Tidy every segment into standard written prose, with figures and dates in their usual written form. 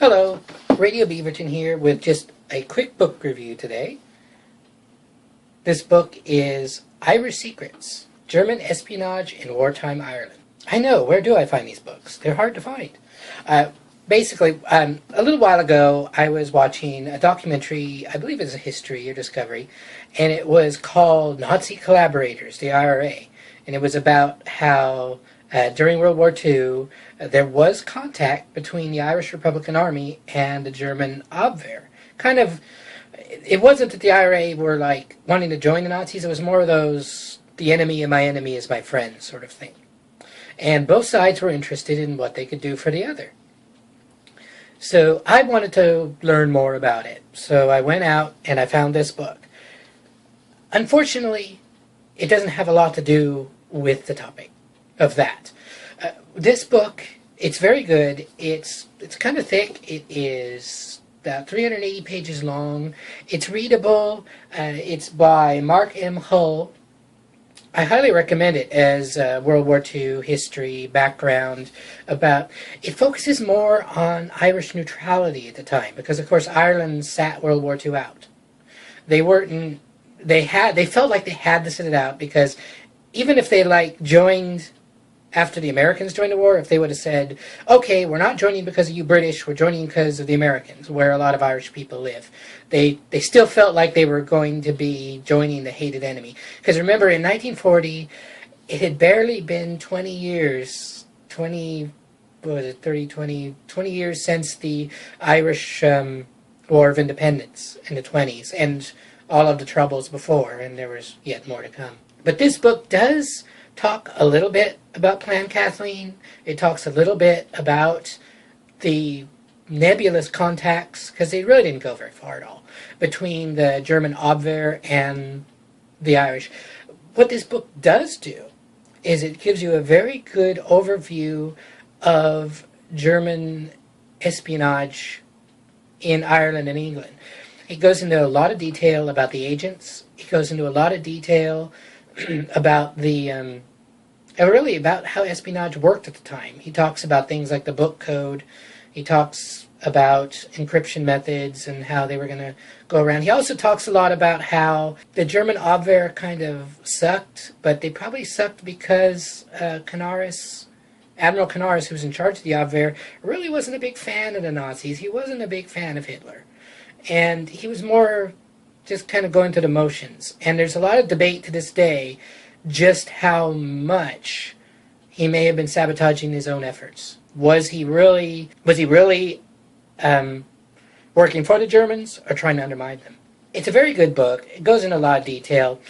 Hello, Radio Beaverton here with just a quick book review today. This book is Irish Secrets, German Espionage in Wartime Ireland. I know, where do I find these books? They're hard to find. Basically, a little while ago, I was watching a documentary, I believe it's a history or discovery, and it was called Nazi Collaborators, the IRA. And it was about how during World War II, there was contact between the Irish Republican Army and the German Abwehr. It wasn't that the IRA were like wanting to join the Nazis, it was more of those, the enemy of my enemy is my friend sort of thing. And both sides were interested in what they could do for the other. So I wanted to learn more about it. So I went out and I found this book. Unfortunately, it doesn't have a lot to do with the topic of that. This book, it's very good. It's kind of thick. It is about 380 pages long. It's readable. It's by Mark M. Hull. I highly recommend it as World War II history background. It focuses more on Irish neutrality at the time because, of course, Ireland sat World War II out. They felt like they had to sit it out because even if they joined after the Americans joined the war, if they would have said, okay, we're not joining because of you British, we're joining because of the Americans, where a lot of Irish people live, they still felt like they were going to be joining the hated enemy. Because remember, in 1940, it had barely been 20 years, 20 years since the Irish War of Independence in the 20s, and all of the troubles before, and there was yet more to come. But this book does talk a little bit about Plan Kathleen. It talks a little bit about the nebulous contacts, because they really didn't go very far at all, between the German Abwehr and the Irish. What this book does do is it gives you a very good overview of German espionage in Ireland and England. It goes into a lot of detail about the agents. It goes into a lot of detail about about how espionage worked at the time. He talks about things like the book code. He talks about encryption methods and how they were going to go around. He also talks a lot about how the German Abwehr kind of sucked, but they probably sucked because Admiral Canaris, who was in charge of the Abwehr, really wasn't a big fan of the Nazis. He wasn't a big fan of Hitler. And he was more just kind of going through the motions. And there's a lot of debate to this day just how much he may have been sabotaging his own efforts. Was he really working for the Germans or trying to undermine them? It's a very good book. It goes into a lot of detail.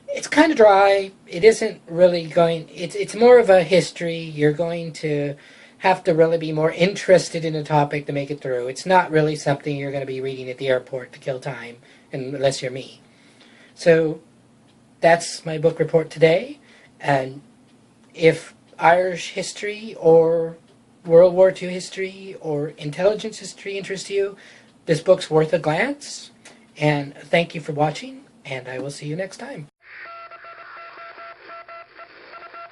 It's kind of dry. It isn't really it's more of a history. You're going to have to really be more interested in the topic to make it through. It's not really something you're going to be reading at the airport to kill time, unless you're me. So that's my book report today. And if Irish history or World War II history or intelligence history interests you, this book's worth a glance. And thank you for watching, and I will see you next time.